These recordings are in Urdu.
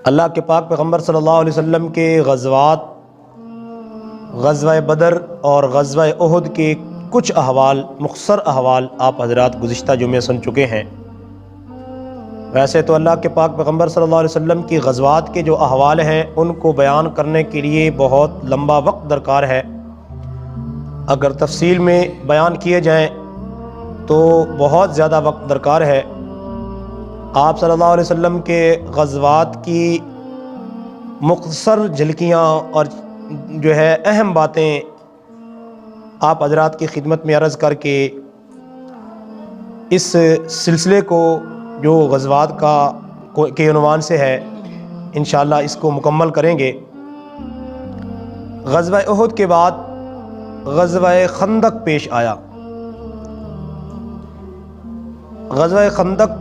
اللہ کے پاک پیغمبر صلی اللہ علیہ وسلم کے غزوات، غزوہ بدر اور غزوہ احد کے کچھ احوال، مختصر احوال آپ حضرات گزشتہ جمعے سن چکے ہیں۔ ویسے تو اللہ کے پاک پیغمبر صلی اللہ علیہ وسلم کی غزوات کے جو احوال ہیں ان کو بیان کرنے کے لیے بہت لمبا وقت درکار ہے۔ اگر تفصیل میں بیان کیے جائیں تو بہت زیادہ وقت درکار ہے۔ آپ صلی اللہ علیہ وسلم کے غزوات کی مختصر جھلکیاں اور جو ہے اہم باتیں آپ حضرات کی خدمت میں عرض کر کے اس سلسلے کو جو غزوات کے عنوان سے ہے انشاءاللہ اس کو مکمل کریں گے۔ غزوہ احد کے بعد غزوہ خندق پیش آیا۔ غزوہ خندق،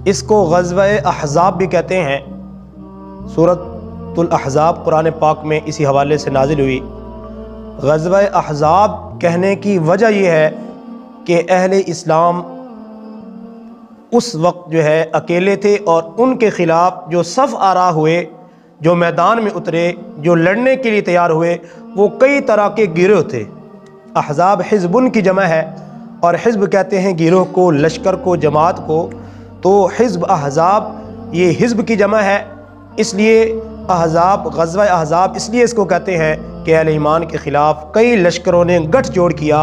اس کو غزوہ احزاب بھی کہتے ہیں۔ سورۃ الاحزاب قرآن پاک میں اسی حوالے سے نازل ہوئی۔ غزوہ احزاب کہنے کی وجہ یہ ہے کہ اہل اسلام اس وقت جو ہے اکیلے تھے اور ان کے خلاف جو صف آرا ہوئے، جو میدان میں اترے، جو لڑنے کے لیے تیار ہوئے، وہ کئی طرح کے گروہ تھے۔ احزاب حزبن کی جمع ہے، اور حزب کہتے ہیں گروہ کو، لشکر کو، جماعت کو۔ تو حزب احزاب یہ حزب کی جمع ہے، اس لیے احزاب، غزوہ احزاب اس لیے اس کو کہتے ہیں کہ اہل ایمان کے خلاف کئی لشکروں نے گٹھ جوڑ کیا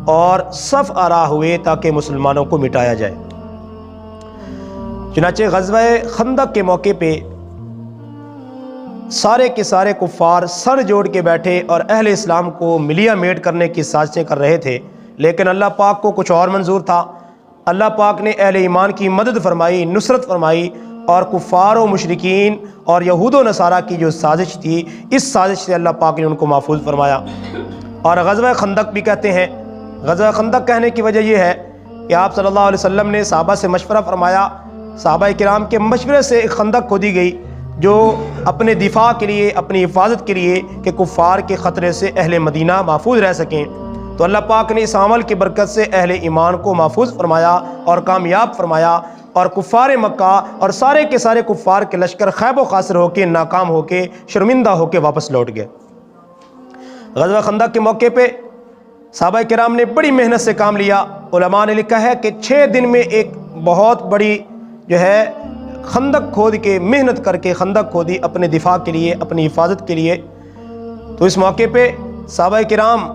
اور صف آرا ہوئے تاکہ مسلمانوں کو مٹایا جائے۔ چنانچہ غزوہ خندق کے موقع پہ سارے کے سارے کفار سر جوڑ کے بیٹھے اور اہل اسلام کو ملیا میٹ کرنے کی سازشیں کر رہے تھے، لیکن اللہ پاک کو کچھ اور منظور تھا۔ اللہ پاک نے اہل ایمان کی مدد فرمائی، نصرت فرمائی، اور کفار و مشرکین اور یہود و نصارہ کی جو سازش تھی، اس سازش سے اللہ پاک نے ان کو محفوظ فرمایا۔ اور غزوہ خندق بھی کہتے ہیں۔ غزوہ خندق کہنے کی وجہ یہ ہے کہ آپ صلی اللہ علیہ وسلم نے صحابہ سے مشورہ فرمایا، صحابہ کرام کے مشورے سے ایک خندق کھودی گئی جو اپنے دفاع کے لیے، اپنی حفاظت کے لیے کہ کفار کے خطرے سے اہل مدینہ محفوظ رہ سکیں۔ تو اللہ پاک نے اس عمل کی برکت سے اہل ایمان کو محفوظ فرمایا اور کامیاب فرمایا، اور کفار مکہ اور سارے کے سارے کفار کے لشکر خیب و خاسر ہو کے، ناکام ہو کے، شرمندہ ہو کے واپس لوٹ گئے۔ غزوہ خندق کے موقع پہ صحابہ کرام نے بڑی محنت سے کام لیا۔ علماء نے لکھا ہے کہ 6 دن میں ایک بہت بڑی جو ہے خندق کھود کے، محنت کر کے خندق کھودی اپنے دفاع کے لیے، اپنی حفاظت کے لیے۔ تو اس موقع پہ صحابہ کرام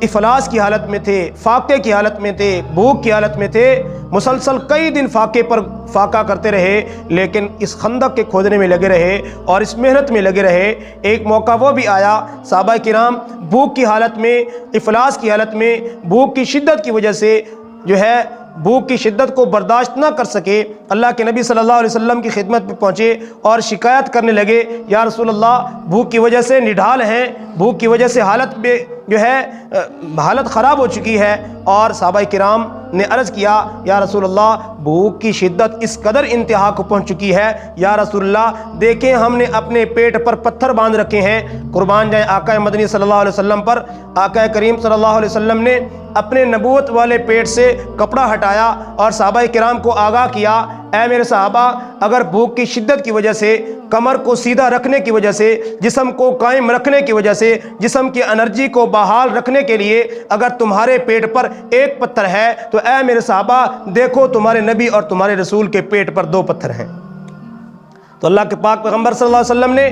افلاس کی حالت میں تھے، فاقے کی حالت میں تھے، بھوک کی حالت میں تھے، مسلسل کئی دن فاقے پر فاقہ کرتے رہے، لیکن اس خندق کے کھودنے میں لگے رہے اور اس محنت میں لگے رہے۔ ایک موقع وہ بھی آیا، صحابہ کرام بھوک کی حالت میں، افلاس کی حالت میں، بھوک کی شدت کی وجہ سے جو ہے بھوک کی شدت کو برداشت نہ کر سکے، اللہ کے نبی صلی اللہ علیہ وسلم کی خدمت میں پہنچے اور شکایت کرنے لگے، یا رسول اللہ بھوک کی وجہ سے نڈھال ہیں، بھوک کی وجہ سے حالت میں جو ہے حالت خراب ہو چکی ہے۔ اور صحابہ کرام نے عرض کیا، یا رسول اللہ بھوک کی شدت اس قدر انتہا کو پہنچ چکی ہے، یا رسول اللہ دیکھیں ہم نے اپنے پیٹ پر پتھر باندھ رکھے ہیں، قربان جائیں آقا مدنی صلی اللہ علیہ وسلم پر۔ آقا کریم صلی اللہ علیہ وسلم نے اپنے نبوت والے پیٹ سے کپڑا ہٹایا اور صحابہ کرام کو آگاہ کیا، اے میرے صحابہ، اگر بھوک کی شدت کی وجہ سے، کمر کو سیدھا رکھنے کی وجہ سے، جسم کو قائم رکھنے کی وجہ سے، جسم کی انرجی کو بحال رکھنے کے لیے اگر تمہارے پیٹ پر ایک پتھر ہے تو اے میرے صحابہ دیکھو تمہارے نبی اور تمہارے رسول کے پیٹ پر 2 پتھر ہیں۔ تو اللہ کے پاک پیغمبر صلی اللہ علیہ وسلم نے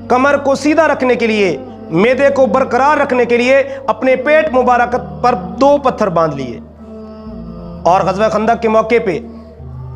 کمر کو سیدھا رکھنے کے لیے، معدے کو برقرار رکھنے کے لیے اپنے پیٹ مبارک پر 2 پتھر باندھ لیے۔ اور غزوہ خندق کے موقع پہ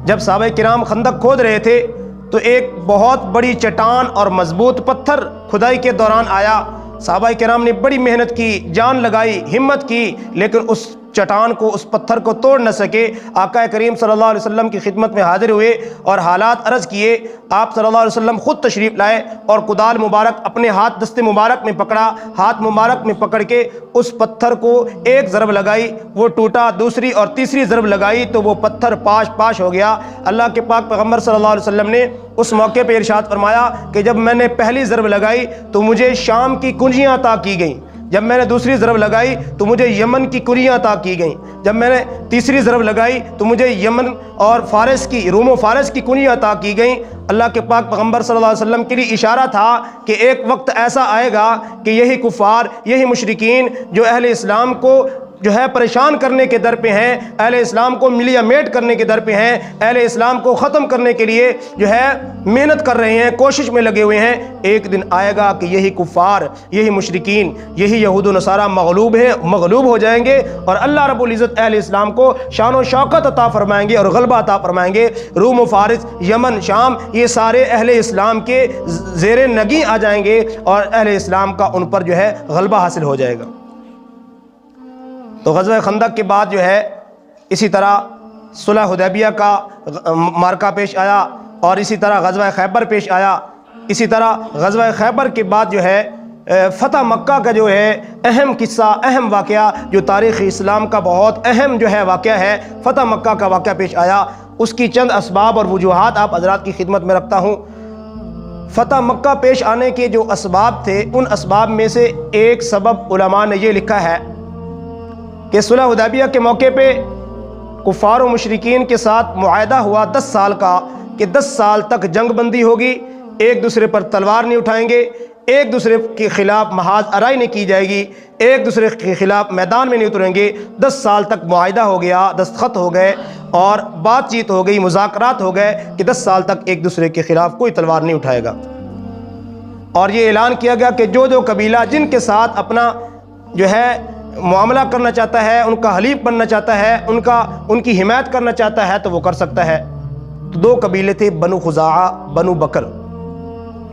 جب صحابہ کرام خندق کھود رہے تھے تو ایک بہت بڑی چٹان اور مضبوط پتھر کھدائی کے دوران آیا۔ صحابہ کرام نے بڑی محنت کی، جان لگائی، ہمت کی، لیکن اس چٹان کو، اس پتھر کو توڑ نہ سکے۔ آقا کریم صلی اللہ علیہ وسلم کی خدمت میں حاضر ہوئے اور حالات عرض کیے۔ آپ صلی اللہ علیہ وسلم خود تشریف لائے اور کدال مبارک اپنے ہاتھ دست مبارک میں پکڑا، ہاتھ مبارک میں پکڑ کے اس پتھر کو ایک ضرب لگائی، وہ ٹوٹا، دوسری اور تیسری ضرب لگائی تو وہ پتھر پاش پاش ہو گیا۔ اللہ کے پاک پیغمبر صلی اللہ علیہ وسلم نے اس موقع پہ ارشاد فرمایا کہ جب میں نے پہلی ضرب لگائی تو مجھے شام کی کنجیاں عطا کی گئیں، جب میں نے دوسری ضرب لگائی تو مجھے یمن کی کنیاں عطا کی گئیں، جب میں نے تیسری ضرب لگائی تو مجھے یمن اور فارس کی، روم و فارس کی کنیاں عطا کی گئیں۔ اللہ کے پاک پیغمبر صلی اللہ علیہ وسلم کے لیے اشارہ تھا کہ ایک وقت ایسا آئے گا کہ یہی کفار، یہی مشرکین جو اہل اسلام کو جو ہے پریشان کرنے کے در پہ ہیں، اہل اسلام کو ملیا میٹ کرنے کے در پہ ہیں، اہل اسلام کو ختم کرنے کے لیے جو ہے محنت کر رہے ہیں، کوشش میں لگے ہوئے ہیں، ایک دن آئے گا کہ یہی کفار، یہی مشرکین، یہی یہود و نصارہ مغلوب ہو جائیں گے، اور اللہ رب العزت اہل اسلام کو شان و شوکت عطا فرمائیں گے اور غلبہ عطا فرمائیں گے۔ روم و فارس، یمن، شام، یہ سارے اہل اسلام کے زیر نگیں آ جائیں گے اور اہل اسلام کا ان پر جو ہے غلبہ حاصل ہو جائے گا۔ تو غزوہ خندق کے بعد جو ہے اسی طرح صلح حدیبیہ کا معرکہ پیش آیا، اور اسی طرح غزوہ خیبر پیش آیا۔ اسی طرح غزوہ خیبر کے بعد جو ہے فتح مکہ کا جو ہے اہم قصہ، اہم واقعہ جو تاریخ اسلام کا بہت اہم جو ہے واقعہ ہے، فتح مکہ کا واقعہ پیش آیا۔ اس کی چند اسباب اور وجوہات آپ حضرات کی خدمت میں رکھتا ہوں۔ فتح مکہ پیش آنے کے جو اسباب تھے، ان اسباب میں سے ایک سبب علماء نے یہ لکھا ہے کہ صلح حدیبیہ کے موقع پہ کفار و مشرکین کے ساتھ معاہدہ ہوا 10 سال کا کہ 10 سال تک جنگ بندی ہوگی، ایک دوسرے پر تلوار نہیں اٹھائیں گے، ایک دوسرے کے خلاف محاذ آرائی نہیں کی جائے گی، ایک دوسرے کے خلاف میدان میں نہیں اتریں گے۔ 10 سال تک معاہدہ ہو گیا، دستخط ہو گئے اور بات چیت ہو گئی، مذاکرات ہو گئے کہ 10 سال تک ایک دوسرے کے خلاف کوئی تلوار نہیں اٹھائے گا۔ اور یہ اعلان کیا گیا کہ جو قبیلہ جن کے ساتھ اپنا جو ہے معاملہ کرنا چاہتا ہے، ان کا حلیف بننا چاہتا ہے، ان کی حمایت کرنا چاہتا ہے تو وہ کر سکتا ہے۔ تو 2 قبیلے تھے، بنو خزاعہ، بنو بکر۔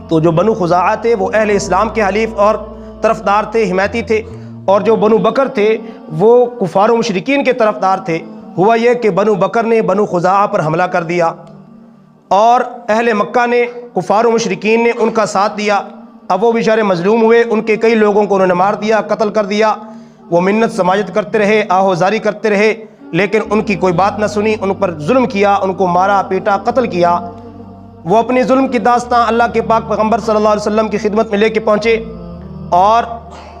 تو جو بنو خزاعہ تھے وہ اہل اسلام کے حلیف اور طرفدار تھے، حمایتی تھے، اور جو بنو بکر تھے وہ کفار و مشرکین کے طرفدار تھے۔ ہوا یہ کہ بنو بکر نے بنو خزاعہ پر حملہ کر دیا اور اہل مکہ نے، کفار و مشرکین نے ان کا ساتھ دیا۔ اب وہ بیچارے مظلوم ہوئے، ان کے کئی لوگوں کو انہوں نے مار دیا، قتل کر دیا۔ وہ منت سماجت کرتے رہے، آہوزاری کرتے رہے، لیکن ان کی کوئی بات نہ سنی، ان پر ظلم کیا، ان کو مارا پیٹا، قتل کیا۔ وہ اپنی ظلم کی داستان اللہ کے پاک پیغمبر صلی اللہ علیہ وسلم کی خدمت میں لے کے پہنچے، اور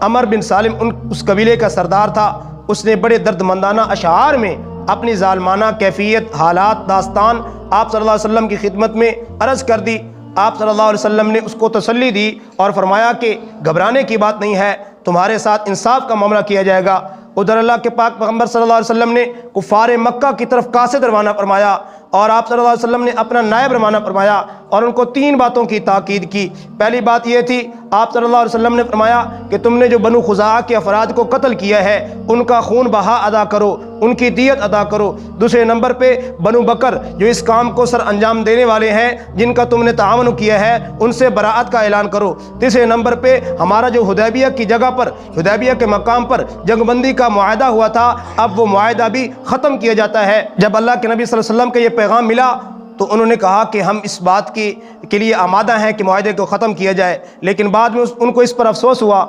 عمر بن سالم اس قبیلے کا سردار تھا۔ اس نے بڑے درد مندانہ اشعار میں اپنی ظالمانہ کیفیت، حالات، داستان آپ صلی اللہ علیہ وسلم کی خدمت میں عرض کر دی۔ آپ صلی اللہ علیہ وسلم نے اس کو تسلی دی اور فرمایا کہ گھبرانے کی بات نہیں ہے، تمہارے ساتھ انصاف کا معاملہ کیا جائے گا۔ ادھر اللہ کے پاک پیغمبر صلی اللہ علیہ وسلم نے کفار مکہ کی طرف قاصد روانہ فرمایا، اور آپ صلی اللہ علیہ وسلم نے اپنا نائب روانہ فرمایا اور ان کو 3 باتوں کی تاکید کی۔ پہلی بات یہ تھی، آپ صلی اللہ علیہ وسلم نے فرمایا کہ تم نے جو بنو خزاعہ کے افراد کو قتل کیا ہے ان کا خون بہا ادا کرو، ان کی دیت ادا کرو۔ دوسرے نمبر پہ بنو بکر جو اس کام کو سر انجام دینے والے ہیں، جن کا تم نے تعاون کیا ہے، ان سے براءت کا اعلان کرو۔ تیسرے نمبر پہ ہمارا جو حدیبیہ کی جگہ پر، حدیبیہ کے مقام پر جنگ بندی کا معاہدہ ہوا تھا، اب وہ معاہدہ بھی ختم کیا جاتا ہے۔ جب اللہ کے نبی صلی اللہ علیہ وسلم کا یہ پیغام ملا تو انہوں نے کہا کہ ہم اس بات کے لیے آمادہ ہیں کہ معاہدے کو ختم کیا جائے، لیکن بعد میں ان کو اس پر افسوس ہوا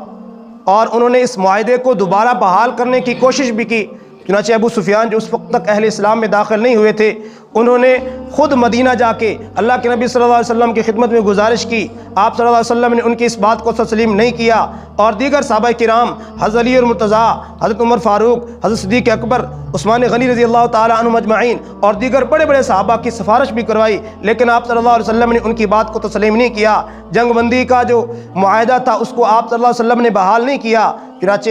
اور انہوں نے اس معاہدے کو دوبارہ بحال کرنے کی کوشش بھی کی۔ چنانچہ ابو سفیان جو اس وقت تک اہل اسلام میں داخل نہیں ہوئے تھے، انہوں نے خود مدینہ جا کے اللہ کے نبی صلی اللہ علیہ وسلم کی خدمت میں گزارش کی۔ آپ صلی اللہ علیہ وسلم نے ان کی اس بات کو تسلیم نہیں کیا، اور دیگر صحابہ کرام، حضرت علی المرتضیٰ، حضرت عمر فاروق، حضرت صدیق اکبر، عثمان غنی رضی اللہ تعالی عنہم اجمعین اور دیگر بڑے بڑے صحابہ کی سفارش بھی کروائی، لیکن آپ صلی اللہ علیہ وسلم نے ان کی بات کو تسلیم نہیں کیا۔ جنگ بندی کا جو معاہدہ تھا اس کو آپ صلی اللہ علیہ وسلم نے بحال نہیں کیا۔ چنانچہ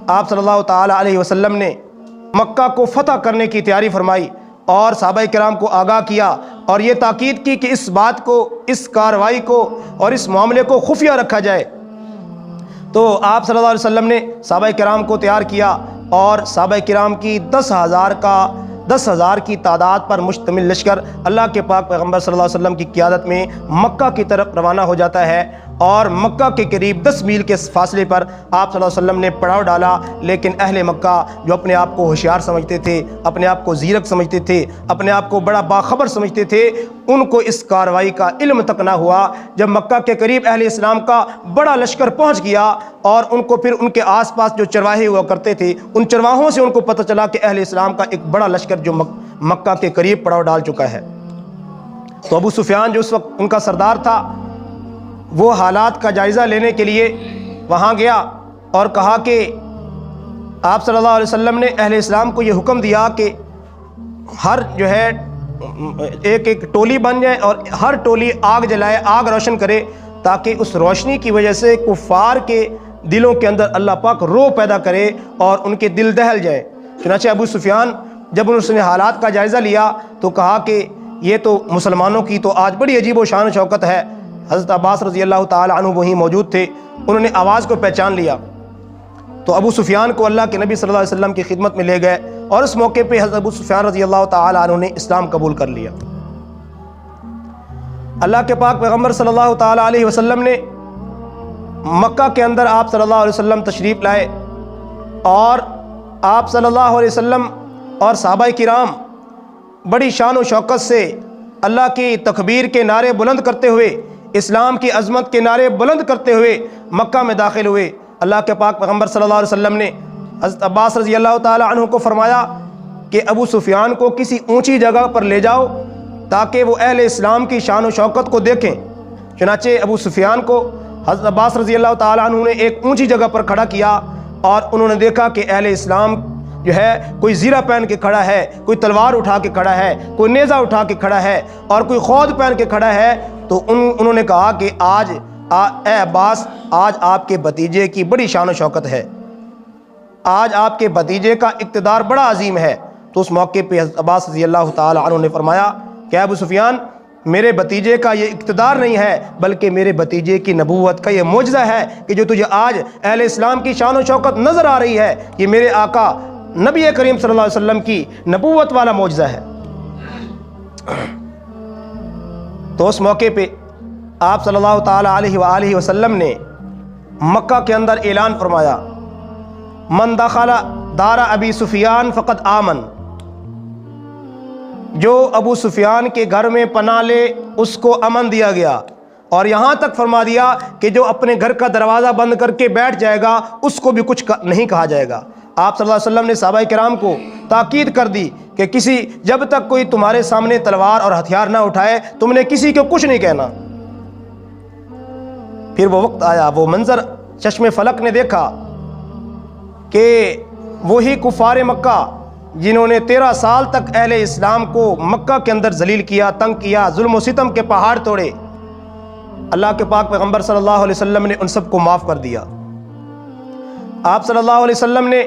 آپ صلی اللہ تعالی علیہ وسلم نے مکہ کو فتح کرنے کی تیاری فرمائی اور صحابہ کرام کو آگاہ کیا اور یہ تاکید کی کہ اس بات کو، اس کارروائی کو اور اس معاملے کو خفیہ رکھا جائے۔ تو آپ صلی اللہ علیہ وسلم نے صحابہ کرام کو تیار کیا اور صحابہ کرام کی 10,000 کی تعداد پر مشتمل لشکر اللہ کے پاک پیغمبر صلی اللہ علیہ وسلم کی قیادت میں مکہ کی طرف روانہ ہو جاتا ہے، اور مکہ کے قریب 10 میل کے فاصلے پر آپ صلی اللہ علیہ وسلم نے پڑاؤ ڈالا۔ لیکن اہل مکہ جو اپنے آپ کو ہوشیار سمجھتے تھے، اپنے آپ کو زیرک سمجھتے تھے، اپنے آپ کو بڑا باخبر سمجھتے تھے، ان کو اس کارروائی کا علم تک نہ ہوا۔ جب مکہ کے قریب اہل اسلام کا بڑا لشکر پہنچ گیا اور ان کو پھر ان کے آس پاس جو چرواہے ہوا کرتے تھے، ان چرواہوں سے ان کو پتہ چلا کہ اہل اسلام کا ایک بڑا لشکر جو مکہ کے قریب پڑاؤ ڈال چکا ہے، تو ابو سفیان جو اس وقت ان کا سردار تھا، وہ حالات کا جائزہ لینے کے لیے وہاں گیا اور کہا کہ آپ صلی اللہ علیہ وسلم نے اہل اسلام کو یہ حکم دیا کہ ہر جو ہے ایک ایک ٹولی بن جائے اور ہر ٹولی آگ جلائے، آگ روشن کرے، تاکہ اس روشنی کی وجہ سے کفار کے دلوں کے اندر اللہ پاک رو پیدا کرے اور ان کے دل دہل جائیں۔ چنانچہ ابو سفیان جب اس نے حالات کا جائزہ لیا تو کہا کہ یہ تو مسلمانوں کی تو آج بڑی عجیب و شان و شوکت ہے۔ حضرت عباس رضی اللہ تعالی عنہ وہیں موجود تھے، انہوں نے آواز کو پہچان لیا تو ابو سفیان کو اللہ کے نبی صلی اللہ علیہ وسلم کی خدمت میں لے گئے، اور اس موقع پہ حضرت ابو سفیان رضی اللہ تعالی عنہ نے اسلام قبول کر لیا۔ اللہ کے پاک پیغمبر صلی اللہ تعالی علیہ وسلم نے مکہ کے اندر آپ صلی اللہ علیہ وسلم تشریف لائے، اور آپ صلی اللہ علیہ وسلم اور صحابہ کرام بڑی شان و شوکت سے اللہ کی تکبیر کے نعرے بلند کرتے ہوئے، اسلام کی عظمت کے نعرے بلند کرتے ہوئے مکہ میں داخل ہوئے۔ اللہ کے پاک پیغمبر صلی اللہ علیہ وسلم نے حضرت عباس رضی اللہ تعالی عنہ کو فرمایا کہ ابو سفیان کو کسی اونچی جگہ پر لے جاؤ تاکہ وہ اہل اسلام کی شان و شوکت کو دیکھیں۔ چنانچہ ابو سفیان کو حضرت عباس رضی اللہ تعالی عنہ نے ایک اونچی جگہ پر کھڑا کیا، اور انہوں نے دیکھا کہ اہل اسلام جو ہے کوئی زیرہ پہن کے کھڑا ہے، کوئی تلوار اٹھا کے کھڑا ہے، کوئی نیزہ اٹھا کے کھڑا ہے، اور کوئی خود پہن کے کھڑا ہے۔ تو انہوں نے کہا کہ آج اے عباس، آج آپ کے بھتیجے کی بڑی شان و شوکت ہے، آج آپ کے بھتیجے کا اقتدار بڑا عظیم ہے۔ تو اس موقع پہ حضرت عباس رضی اللہ تعالی عنہ نے فرمایا کہ ابو سفیان، میرے بھتیجے کا یہ اقتدار نہیں ہے، بلکہ میرے بھتیجے کی نبوت کا یہ معجزہ ہے کہ جو تجھے آج اہل اسلام کی شان و شوکت نظر آ رہی ہے، یہ میرے آقا نبی کریم صلی اللہ علیہ وسلم کی نبوت والا معجزہ ہے۔ تو اس موقع پہ آپ صلی اللہ تعالی علیہ وآلہ وسلم نے مکہ کے اندر اعلان فرمایا، من دخل دار ابی سفیان فقد آمن، جو ابو سفیان کے گھر میں پناہ لے اس کو امن دیا گیا، اور یہاں تک فرما دیا کہ جو اپنے گھر کا دروازہ بند کر کے بیٹھ جائے گا اس کو بھی کچھ نہیں کہا جائے گا۔ آپ صلی اللہ علیہ وسلم نے صحابہ کرام کو تاکید کر دی کہ جب تک کوئی تمہارے سامنے تلوار اور ہتھیار نہ اٹھائے تم نے کسی کو کچھ نہیں کہنا۔ پھر وہ وقت آیا، وہ منظر چشم فلک نے دیکھا کہ وہی کفار مکہ جنہوں نے 13 سال تک اہل اسلام کو مکہ کے اندر ذلیل کیا، تنگ کیا، ظلم و ستم کے پہاڑ توڑے، اللہ کے پاک پیغمبر صلی اللہ علیہ وسلم نے ان سب کو معاف کر دیا۔ آپ صلی اللہ علیہ وسلم نے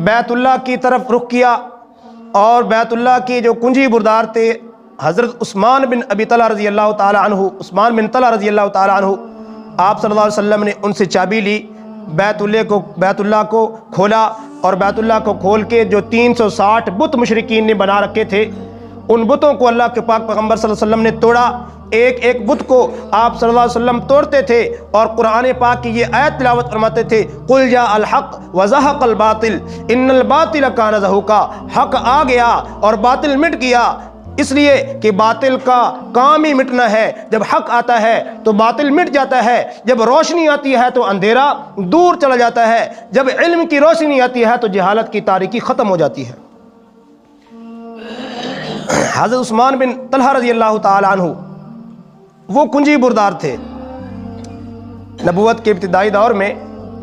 بیت اللہ کی طرف رخ کیا، اور بیت اللہ کی جو کنجی بردار تھے حضرت عثمان بن ابی طلحہ رضی اللہ تعالی عنہ، عثمان بن طلحہ رضی اللہ تعالی عنہ، آپ صلی اللہ علیہ وسلم نے ان سے چابی لی، بیت اللہ کو کھولا، اور بیت اللہ کو کھول کے جو 360 بت مشرکین نے بنا رکھے تھے ان بتوں کو اللہ کے پاک پیغمبر صلی اللہ علیہ وسلم نے توڑا۔ ایک ایک بت کو آپ صلی اللہ علیہ وسلم توڑتے تھے، اور قرآن پاک کی یہ آیت تلاوت فرماتے تھے، قل جاء الحق وزہق الباطل ان الباطل کان زہوقا، حق آ گیا اور باطل مٹ گیا، اس لیے کہ باطل کا کام ہی مٹنا ہے، جب حق آتا ہے تو باطل مٹ جاتا ہے، جب روشنی آتی ہے تو اندھیرا دور چلا جاتا ہے، جب علم کی روشنی آتی ہے تو جہالت کی تاریکی ختم ہو جاتی ہے۔ حضرت عثمان بن طلحہ رضی اللہ تعالی عنہ وہ کنجی بردار تھے۔ نبوت کے ابتدائی دور میں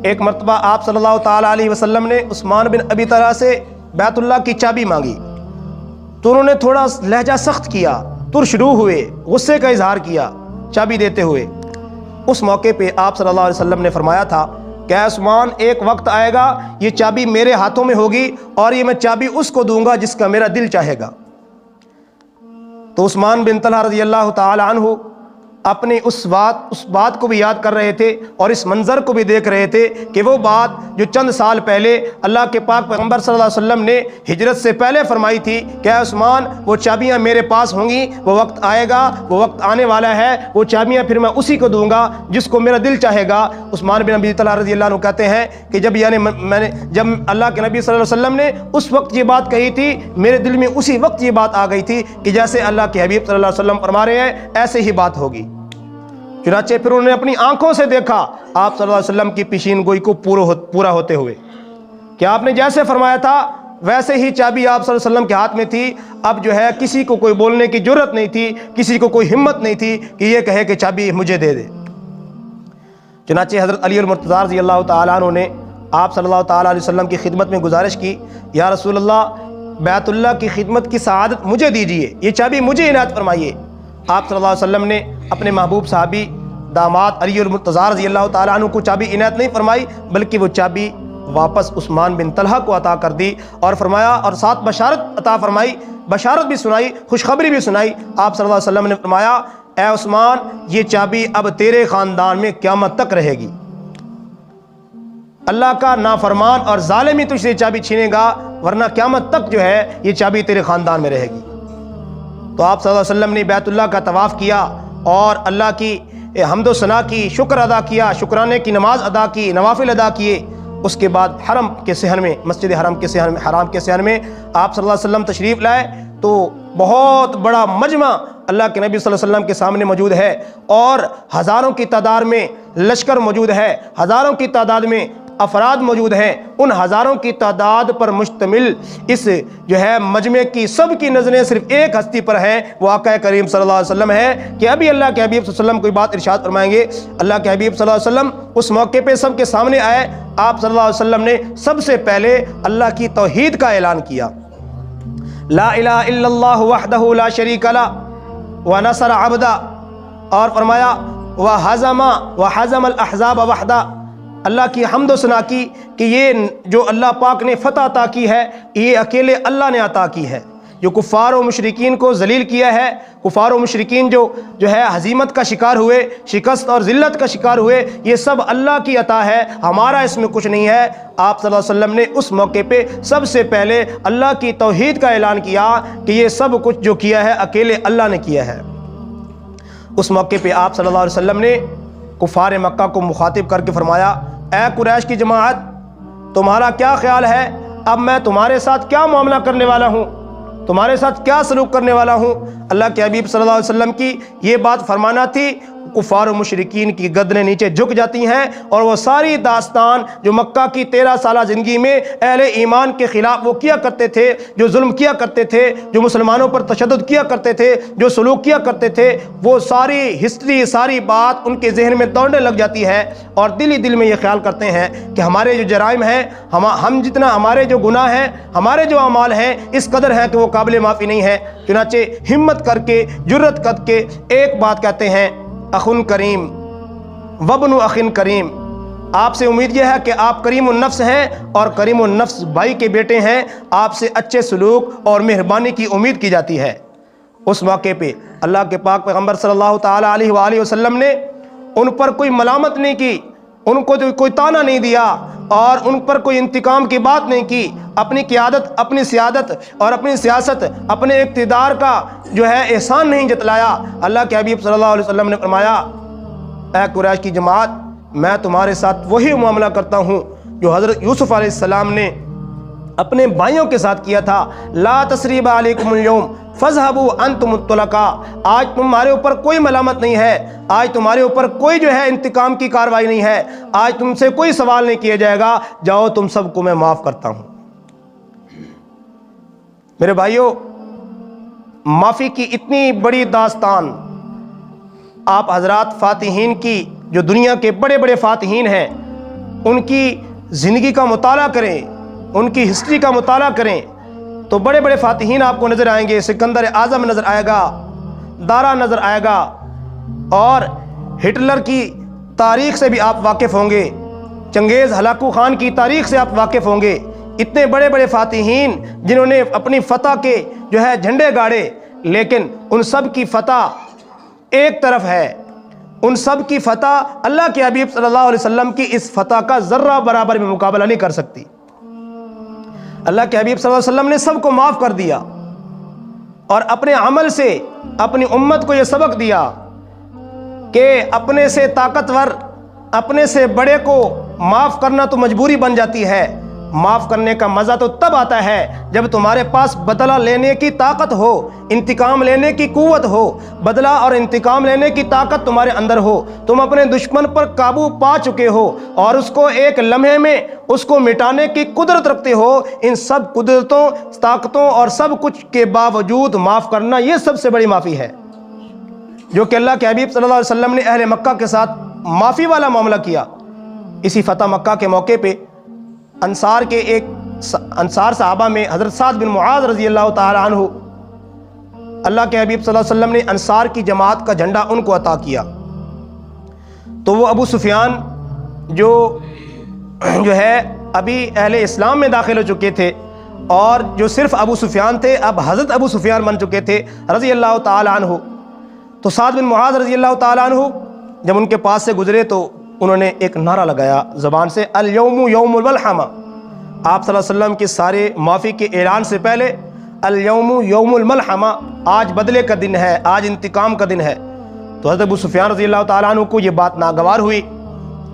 ایک مرتبہ آپ صلی اللہ تعالی علیہ وسلم نے عثمان بن ابی طلحہ سے بیت اللہ کی چابی مانگی، تو انہوں نے تھوڑا لہجہ سخت کیا، ترشرو ہوئے، غصے کا اظہار کیا چابی دیتے ہوئے۔ اس موقع پہ آپ صلی اللہ علیہ وسلم نے فرمایا تھا کہ عثمان، ایک وقت آئے گا یہ چابی میرے ہاتھوں میں ہوگی، اور یہ میں چابی اس کو دوں گا جس کا میرا دل چاہے گا۔ تو عثمان بن طلحہ رضی اللہ تعالی عنہ اپنی اس بات کو بھی یاد کر رہے تھے، اور اس منظر کو بھی دیکھ رہے تھے کہ وہ بات جو چند سال پہلے اللہ کے پاک پیغمبر صلی اللہ علیہ وسلم نے ہجرت سے پہلے فرمائی تھی کہ اے عثمان، وہ چابیاں میرے پاس ہوں گی، وہ وقت آئے گا، وہ وقت آنے والا ہے، وہ چابیاں پھر میں اسی کو دوں گا جس کو میرا دل چاہے گا۔ عثمان بن ابی طلحہ رضی اللہ عنہ کہتے ہیں کہ جب اللہ کے نبی صلی اللہ علیہ وسلم نے اس وقت یہ بات کہی تھی، میرے دل میں اسی وقت یہ بات آ گئی تھی کہ جیسے اللہ کے حبیب صلی اللہ علیہ وسلم فرما رہے ہیں ایسے ہی بات ہوگی۔ چنانچہ پھر انہوں نے اپنی آنکھوں سے دیکھا آپ صلی اللہ علیہ وسلم کی پیشین گوئی کو پورا ہوتے ہوئے کہ آپ نے جیسے فرمایا تھا ویسے ہی چابی آپ صلی اللہ علیہ وسلم کے ہاتھ میں تھی۔ اب جو ہے کسی کو کوئی بولنے کی جرت نہیں تھی، کسی کو کوئی ہمت نہیں تھی کہ یہ کہے کہ چابی مجھے دے دے۔ چنانچہ حضرت علی المرتضیٰ رضی اللہ تعالیٰ عنہ نے آپ صلی اللہ تعالیٰ علیہ وسلم کی خدمت میں گزارش کی، یا رسول اللہ بیت اللہ کی خدمت کی سعادت مجھے دیجیے، یہ چابی مجھے عنایت فرمائیے۔ آپ صلی اللہ علیہ وسلم نے اپنے محبوب صحابی داماد علی المرتضیٰ رضی اللہ تعالیٰ عنہ کو چابی عنایت نہیں فرمائی، بلکہ وہ چابی واپس عثمان بن طلحہ کو عطا کر دی اور فرمایا، اور ساتھ بشارت عطا فرمائی، بشارت بھی سنائی، خوشخبری بھی سنائی۔ آپ صلی اللہ علیہ وسلم نے فرمایا، اے عثمان یہ چابی اب تیرے خاندان میں قیامت تک رہے گی، اللہ کا نافرمان اور ظالم ہی تجھ سے چابی چھینے گا، ورنہ قیامت تک جو ہے یہ چابی تیرے خاندان میں رہے گی۔ تو آپ صلی اللہ علیہ وسلم نے بیت اللہ کا طواف کیا اور اللہ کی حمد و ثنا کی، شکر ادا کیا، شکرانے کی نماز ادا کی، نوافل ادا کیے۔ اس کے بعد حرم کے صحن میں، مسجد حرام کے صحن میں آپ صلی اللہ علیہ وسلم تشریف لائے تو بہت بڑا مجمع اللہ کے نبی صلی اللہ علیہ وسلم کے سامنے موجود ہے، اور ہزاروں کی تعداد میں لشکر موجود ہے، ہزاروں کی تعداد میں افراد موجود ہیں۔ ان ہزاروں کی تعداد پر مشتمل اس جو ہے مجمع کی سب کی نظریں صرف ایک ہستی پر ہیں، وہ آقا کریم صلی اللہ علیہ وسلم ہے کہ ابھی اللہ کے حبیب صلی اللہ علیہ وسلم کوئی بات ارشاد فرمائیں گے۔ اللہ کے حبیب صلی اللہ علیہ وسلم اس موقع پہ سب کے سامنے آئے۔ آپ صلی اللہ علیہ وسلم نے سب سے پہلے اللہ کی توحید کا اعلان کیا، لا الہ الا اللہ وحدہ لا شریک لہ ونصر عبدا، اور فرمایا وحزم الاحزاب وحدہ، اللہ کی حمد و ثنا کی کہ یہ جو اللہ پاک نے فتح عطا کی ہے یہ اکیلے اللہ نے عطا کی ہے۔ جو کفار و مشرکین کو ذلیل کیا ہے، کفار و مشرکین جو ہے ہزیمت کا شکار ہوئے، شکست اور ذلت کا شکار ہوئے، یہ سب اللہ کی عطا ہے، ہمارا اس میں کچھ نہیں ہے۔ آپ صلی اللہ علیہ وسلم نے اس موقع پہ سب سے پہلے اللہ کی توحید کا اعلان کیا کہ یہ سب کچھ جو کیا ہے اکیلے اللہ نے کیا ہے۔ اس موقع پہ آپ صلی اللہ علیہ وسلم نے کفار مکہ کو مخاطب کر کے فرمایا، اے قریش کی جماعت، تمہارا کیا خیال ہے اب میں تمہارے ساتھ کیا معاملہ کرنے والا ہوں، تمہارے ساتھ کیا سلوک کرنے والا ہوں؟ اللہ کے حبیب صلی اللہ علیہ وسلم کی یہ بات فرمانا تھی، کفار و مشرکین کی گردنیں نیچے جھک جاتی ہیں، اور وہ ساری داستان جو مکہ کی 13 سالہ زندگی میں اہل ایمان کے خلاف وہ کیا کرتے تھے، جو ظلم کیا کرتے تھے، جو مسلمانوں پر تشدد کیا کرتے تھے، جو سلوک کیا کرتے تھے، وہ ساری ہسٹری، ساری بات ان کے ذہن میں دوڑنے لگ جاتی ہے، اور دل ہی دل میں یہ خیال کرتے ہیں کہ ہمارے جو جرائم ہیں، ہم جتنا ہمارے جو گناہ ہیں، ہمارے جو اعمال ہیں اس قدر ہیں کہ وہ قابل معافی نہیں ہے۔ چنانچہ ہمت کر کے، جرت کر کے ایک بات کہتے ہیں، اخن کریم وابن اخن کریم، آپ سے امید یہ ہے کہ آپ کریم النفس ہیں اور کریم النفس بھائی کے بیٹے ہیں، آپ سے اچھے سلوک اور مہربانی کی امید کی جاتی ہے۔ اس موقع پہ اللہ کے پاک پیغمبر صلی اللہ تعالیٰ علیہ وآلہ وسلم نے ان پر کوئی ملامت نہیں کی، ان کو کوئی طعنہ نہیں دیا، اور ان پر کوئی انتقام کی بات نہیں کی۔ اپنی قیادت، اپنی سیادت اور اپنی سیاست، اپنے اقتدار کا جو ہے احسان نہیں جتلایا۔ اللہ کے حبیب صلی اللہ علیہ وسلم نے فرمایا، اے قریش کی جماعت، میں تمہارے ساتھ وہی معاملہ کرتا ہوں جو حضرت یوسف علیہ السلام نے اپنے بھائیوں کے ساتھ کیا تھا، لا تثریب علیکم اليوم فاذهبوا انتم الطلقاء، آج تمہارے اوپر کوئی ملامت نہیں ہے، آج تمہارے اوپر کوئی جو ہے انتقام کی کارروائی نہیں ہے، آج تم سے کوئی سوال نہیں کیا جائے گا، جاؤ تم سب کو میں معاف کرتا ہوں۔ میرے بھائیوں، معافی کی اتنی بڑی داستان آپ حضرات فاتحین کی، جو دنیا کے بڑے بڑے فاتحین ہیں، ان کی زندگی کا مطالعہ کریں، ان کی ہسٹری کا مطالعہ کریں تو بڑے بڑے فاتحین آپ کو نظر آئیں گے۔ سکندر اعظم نظر آئے گا، دارا نظر آئے گا، اور ہٹلر کی تاریخ سے بھی آپ واقف ہوں گے، چنگیز ہلاکو خان کی تاریخ سے آپ واقف ہوں گے۔ اتنے بڑے بڑے فاتحین جنہوں نے اپنی فتح کے جو ہے جھنڈے گاڑے، لیکن ان سب کی فتح ایک طرف ہے، ان سب کی فتح اللہ کے حبیب صلی اللہ علیہ وسلم کی اس فتح کا ذرہ برابر میں مقابلہ نہیں کر سکتی۔ اللہ کے حبیب صلی اللہ علیہ وسلم نے سب کو معاف کر دیا، اور اپنے عمل سے اپنی امت کو یہ سبق دیا کہ اپنے سے طاقتور، اپنے سے بڑے کو معاف کرنا تو مجبوری بن جاتی ہے۔ معاف کرنے کا مزہ تو تب آتا ہے جب تمہارے پاس بدلہ لینے کی طاقت ہو، انتقام لینے کی قوت ہو، بدلہ اور انتقام لینے کی طاقت تمہارے اندر ہو، تم اپنے دشمن پر قابو پا چکے ہو اور اس کو ایک لمحے میں اس کو مٹانے کی قدرت رکھتے ہو۔ ان سب قدرتوں، طاقتوں اور سب کچھ کے باوجود معاف کرنا، یہ سب سے بڑی معافی ہے جو کہ اللہ کے حبیب صلی اللہ علیہ وسلم نے اہل مکہ کے ساتھ معافی والا معاملہ کیا۔ اسی فتح مکہ کے موقع پہ انصار صحابہ میں حضرت سعد بن معاذ رضی اللہ تعالی عنہ، اللہ کے حبیب صلی اللہ علیہ وسلم نے انصار کی جماعت کا جھنڈا ان کو عطا کیا۔ تو وہ ابو سفیان جو ہے ابھی اہل اسلام میں داخل ہو چکے تھے، اور جو صرف ابو سفیان تھے اب حضرت ابو سفیان بن چکے تھے رضی اللہ تعالی عنہ۔ تو سعد بن معاذ رضی اللہ تعالی عنہ جب ان کے پاس سے گزرے تو انہوں نے ایک نعرہ لگایا زبان سے، الیوم یوم الملحمہ۔ آپ صلی اللہ علیہ وسلم کے سارے معافی کے اعلان سے پہلے الیوم یوم الملحمہ، آج بدلے کا دن ہے، آج انتقام کا دن ہے۔ تو حضرت ابو سفیان رضی اللہ تعالیٰ عنہ کو یہ بات ناگوار ہوئی۔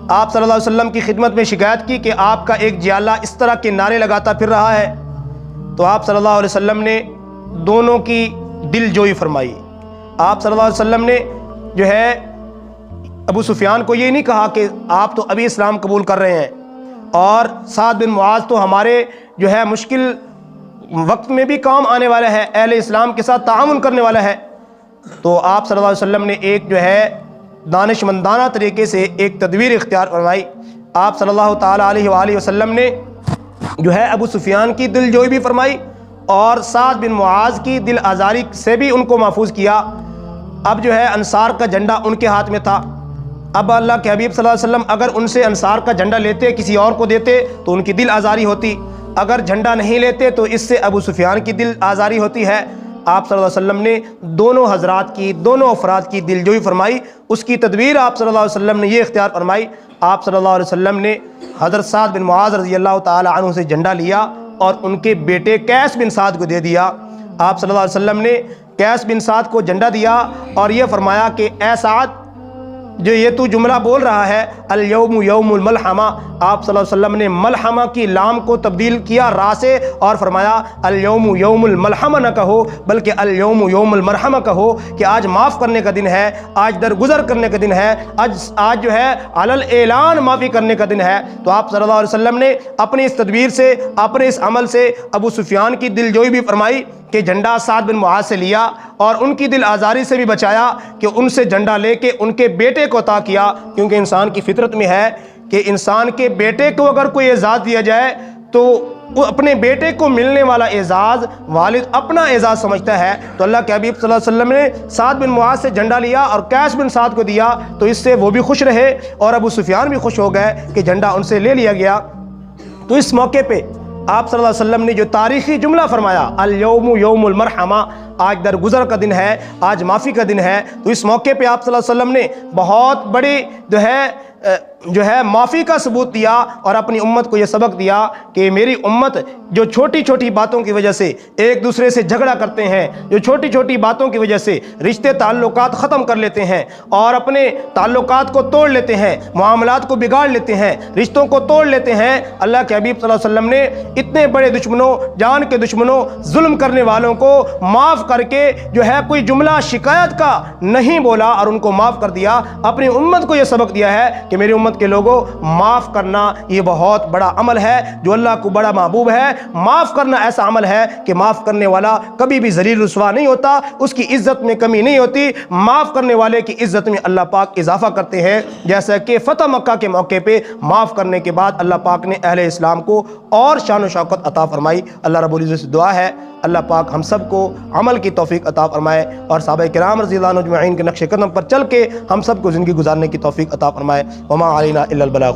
آپ صلی اللہ علیہ وسلم کی خدمت میں شکایت کی کہ آپ کا ایک جیالہ اس طرح کے نعرے لگاتا پھر رہا ہے۔ تو آپ صلی اللہ علیہ وسلم نے دونوں کی دل جوئی فرمائی۔ آپ صلی اللہ علیہ وسلم نے جو ہے ابو سفیان کو یہ نہیں کہا کہ آپ تو ابھی اسلام قبول کر رہے ہیں اور سعد بن معاذ تو ہمارے جو ہے مشکل وقت میں بھی کام آنے والا ہے، اہل اسلام کے ساتھ تعاون کرنے والا ہے۔ تو آپ صلی اللہ علیہ وسلم نے ایک جو ہے دانش مندانہ طریقے سے ایک تدبیر اختیار فرمائی۔ آپ صلی اللہ تعالیٰ علیہ وآلہ وسلم نے جو ہے ابو سفیان کی دل جوئی بھی فرمائی اور سعد بن معاذ کی دل آزاری سے بھی ان کو محفوظ کیا۔ اب جو ہے انصار کا جھنڈا ان کے ہاتھ میں تھا۔ اب اللہ کے حبیب صلی اللہ علیہ وسلم اگر ان سے انصار کا جھنڈا لیتے، کسی اور کو دیتے تو ان کی دل آزاری ہوتی، اگر جھنڈا نہیں لیتے تو اس سے ابو سفیان کی دل آزاری ہوتی ہے۔ آپ صلی اللہ علیہ وسلم نے دونوں حضرات کی، دونوں افراد کی دل جوئی فرمائی۔ اس کی تدبیر آپ صلی اللہ علیہ وسلم نے یہ اختیار فرمائی، آپ صلی اللہ علیہ وسلم نے حضرت سعد بن معاذ رضی اللہ تعالی عنہ سے جھنڈا لیا اور ان کے بیٹے قیس بن سعد کو دے دیا۔ آپ صلی اللہ علیہ وسلم نے قیس بن سعد کو جھنڈا دیا اور یہ فرمایا کہ اے سعد، جو یہ تو جملہ بول رہا ہے الیوم یوم الملحمہ، آپ صلی اللہ علیہ وسلم نے ملحمہ کی لام کو تبدیل کیا را سے اور فرمایا الیوم یوم الملحمہ نہ کہو بلکہ الیوم یوم المرحمہ کہو، کہ آج معاف کرنے کا دن ہے، آج درگزر کرنے کا دن ہے، آج جو ہے علل اعلان معافی کرنے کا دن ہے۔ تو آپ صلی اللہ علیہ وسلم نے اپنی اس تدبیر سے، اپنے اس عمل سے ابو سفیان کی دل جوئی بھی فرمائی کہ جھنڈا سعد بن معاذ سے لیا اور ان کی دل آزاری سے بھی بچایا کہ ان سے جھنڈا لے کے ان کے بیٹے کو عطا کیا، کیونکہ انسان کی فطرت میں ہے کہ انسان کے بیٹے کو اگر کوئی اعزاز دیا جائے تو وہ اپنے بیٹے کو ملنے والا اعزاز والد اپنا اعزاز سمجھتا ہے۔ تو اللہ کے حبیب صلی اللہ علیہ وسلم نے سعد بن معاذ سے جھنڈا لیا اور قیس بن سعد کو دیا، تو اس سے وہ بھی خوش رہے اور ابو سفیان بھی خوش ہو گئے کہ جھنڈا ان سے لے لیا گیا۔ تو اس موقع پہ آپ صلی اللہ علیہ وسلم نے جو تاریخی جملہ فرمایا الیوم یوم المرحمہ، آج درگزر کا دن ہے، آج معافی کا دن ہے، تو اس موقع پہ آپ صلی اللہ علیہ وسلم نے بہت بڑی جو ہے معافی کا ثبوت دیا اور اپنی امت کو یہ سبق دیا کہ میری امت جو چھوٹی چھوٹی باتوں کی وجہ سے ایک دوسرے سے جھگڑا کرتے ہیں، جو چھوٹی چھوٹی باتوں کی وجہ سے رشتے تعلقات ختم کر لیتے ہیں اور اپنے تعلقات کو توڑ لیتے ہیں، معاملات کو بگاڑ لیتے ہیں، رشتوں کو توڑ لیتے ہیں، اللہ کے حبیب صلی اللہ علیہ وسلم نے اتنے بڑے دشمنوں، جان کے دشمنوں، ظلم کرنے والوں کو معاف کر کے جو ہے کوئی جملہ شکایت کا نہیں بولا اور ان کو معاف کر دیا۔ اپنی امت کو یہ سبق دیا ہے کہ میری امت کے لوگوں، معاف کرنا یہ بہت بڑا عمل ہے جو اللہ کو بڑا محبوب ہے۔ معاف کرنا ایسا عمل ہے کہ معاف کرنے والا کبھی بھی ذلیل رسوا نہیں ہوتا، اس کی عزت میں کمی نہیں ہوتی، معاف کرنے والے کی عزت میں اللہ پاک اضافہ کرتے ہیں، جیسا کہ فتح مکہ کے موقع پہ معاف کرنے کے بعد اللہ پاک نے اہل اسلام کو اور شان و شوکت عطا فرمائی۔ اللہ رب العزت سے دعا ہے اللہ پاک ہم سب کو عمل کی توفیق عطا فرمائے اور صحابہ کرام رضی اللہ عنہ اجمعین کے نقش قدم پر چل کے ہم سب کو زندگی گزارنے کی توفیق عطا فرمائے۔ وما علینا الا البلاغ۔